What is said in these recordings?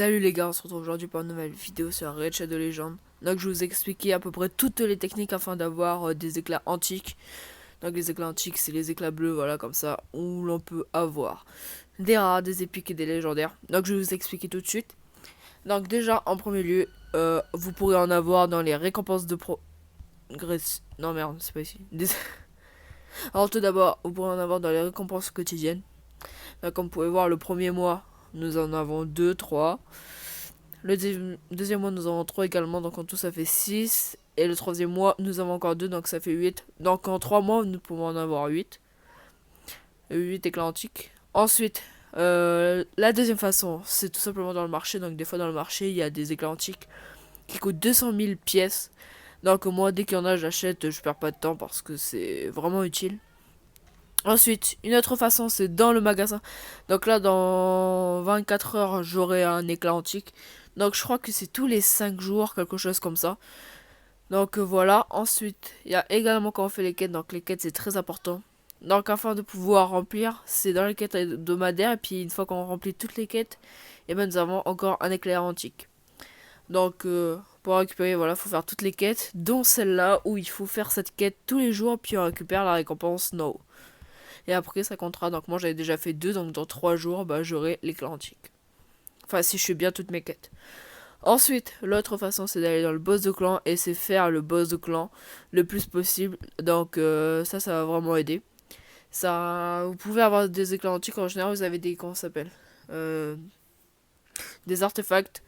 Salut les gars, on se retrouve aujourd'hui pour une nouvelle vidéo sur Raid Shadow Legends. Donc je vais vous expliquer à peu près toutes les techniques afin d'avoir des éclats antiques. Donc les éclats antiques, c'est les éclats bleus, voilà, comme ça, où l'on peut avoir des rares, des épiques et des légendaires. Donc je vais vous expliquer tout de suite. Donc déjà, en premier lieu, vous pourrez en avoir dans les récompenses de progression. Non merde, c'est pas ici. Alors tout d'abord, vous pourrez en avoir dans les récompenses quotidiennes. Donc, comme vous pouvez voir, le premier mois, nous en avons 2, 3. Le deuxième mois, nous avons 3 également, donc en tout ça fait 6. Et le troisième mois, nous avons encore 2, donc ça fait 8. Donc en 3 mois, nous pouvons en avoir 8. 8 éclats antiques. Ensuite, la deuxième façon, c'est tout simplement dans le marché. Donc des fois dans le marché, il y a des éclats antiques qui coûtent 200 000 pièces. Donc moi, dès qu'il y en a, j'achète, je perds pas de temps parce que c'est vraiment utile. Ensuite, une autre façon, c'est dans le magasin. Donc là, dans 24 heures, j'aurai un éclat antique. Donc je crois que c'est tous les 5 jours, quelque chose comme ça. Donc voilà. Ensuite, il y a également quand on fait les quêtes. Donc les quêtes, c'est très important. Donc afin de pouvoir remplir, c'est dans les quêtes hebdomadaires. Et puis une fois qu'on remplit toutes les quêtes, et ben nous avons encore un éclair antique. Donc pour récupérer, voilà, faut faire toutes les quêtes, dont celle-là où il faut faire cette quête tous les jours. Puis on récupère la récompense No. Et après ça comptera, donc moi j'avais déjà fait 2, donc dans 3 jours bah, j'aurai l'éclat antique. Enfin si je fais bien toutes mes quêtes. Ensuite, l'autre façon c'est d'aller dans le boss de clan et c'est faire le boss de clan le plus possible. Donc ça va vraiment aider. Ça, vous pouvez avoir des éclats antiques, en général vous avez des, comment ça s'appelle, des artefacts.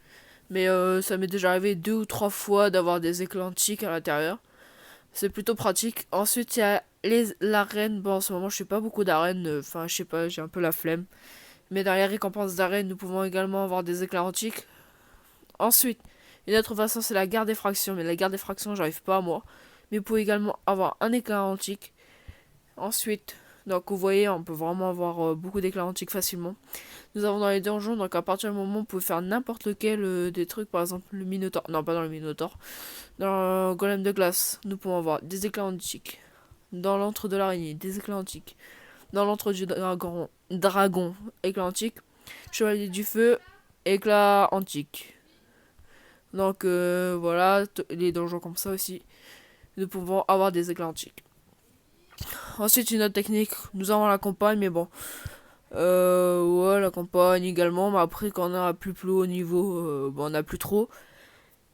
Mais ça m'est déjà arrivé 2 ou 3 fois d'avoir des éclats antiques à l'intérieur. C'est plutôt pratique. Ensuite, il y a l'arène. Bon, en ce moment, je fais pas beaucoup d'arènes. Enfin, je sais pas, j'ai un peu la flemme. Mais dans les récompenses d'arène, nous pouvons également avoir des éclats antiques. Ensuite, une autre façon, c'est la garde des fractions. Mais la garde des fractions, j'arrive pas à moi. Mais vous pouvez également avoir un éclat antique. Ensuite, donc vous voyez, on peut vraiment avoir beaucoup d'éclats antiques facilement. Nous avons dans les donjons, donc à partir du moment où vous pouvez faire n'importe lequel des trucs, par exemple le Minotaur. Non, pas dans le Minotaur. Dans le Golem de glace, nous pouvons avoir des éclats antiques. Dans l'antre de l'araignée, des éclats antiques. Dans l'antre du dragon, éclat antique. Chevalier du feu, éclat antique. Donc voilà, les donjons comme ça aussi, nous pouvons avoir des éclats antiques. Ensuite, une autre technique, nous avons la campagne, mais bon. Ouais, la campagne également, mais après, quand on a plus haut niveau, on n'a plus trop.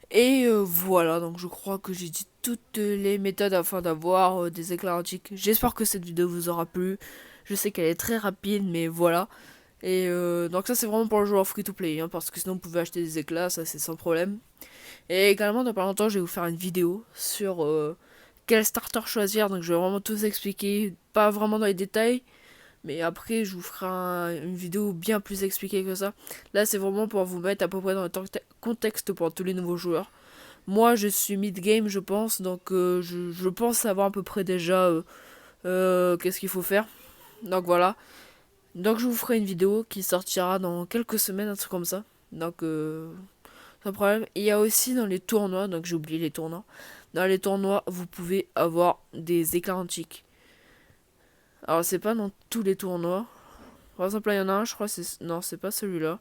Et voilà, donc je crois que j'ai dit toutes les méthodes afin d'avoir des éclats antiques. J'espère que cette vidéo vous aura plu. Je sais qu'elle est très rapide, mais voilà. Et donc ça c'est vraiment pour le joueur free to play, hein, parce que sinon vous pouvez acheter des éclats, ça c'est sans problème. Et également dans pas longtemps je vais vous faire une vidéo sur quel starter choisir, donc je vais vraiment tout vous expliquer, pas vraiment dans les détails. Mais après, je vous ferai une vidéo bien plus expliquée que ça. Là, c'est vraiment pour vous mettre à peu près dans le contexte pour tous les nouveaux joueurs. Moi, je suis mid-game, je pense. Donc, je pense savoir à peu près déjà qu'est-ce qu'il faut faire. Donc, voilà. Donc, je vous ferai une vidéo qui sortira dans quelques semaines, un truc comme ça. Donc, sans problème. Il y a aussi dans les tournois, donc j'ai oublié les tournois. Dans les tournois, vous pouvez avoir des éclats antiques. Alors, c'est pas dans tous les tournois. Par exemple, là, il y en a un, je crois, c'est... Non, c'est pas celui-là.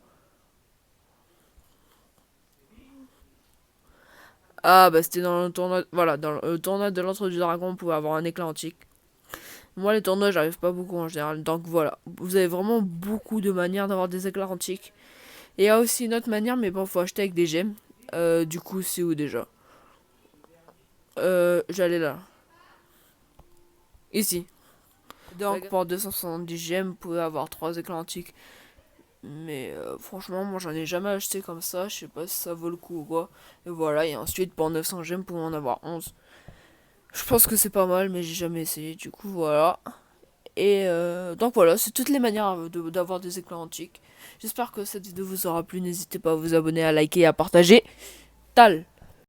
Ah, bah, c'était dans le tournoi... Voilà, dans le tournoi de l'Entre du Dragon, on pouvait avoir un éclat antique. Moi, les tournois, j'arrive pas beaucoup en général. Donc, voilà. Vous avez vraiment beaucoup de manières d'avoir des éclats antiques. Et il y a aussi une autre manière, mais bon, faut acheter avec des gemmes. Du coup, c'est où déjà? J'allais là. Ici. Donc, pour 270 gemmes, vous pouvez avoir 3 éclats antiques. Mais franchement, moi j'en ai jamais acheté comme ça. Je sais pas si ça vaut le coup ou quoi. Et voilà, et ensuite pour 900 gemmes, pour en avoir 11. Je pense que c'est pas mal, mais j'ai jamais essayé. Du coup, voilà. Et donc voilà, c'est toutes les manières d'avoir des éclats antiques. J'espère que cette vidéo vous aura plu. N'hésitez pas à vous abonner, à liker et à partager. Tal!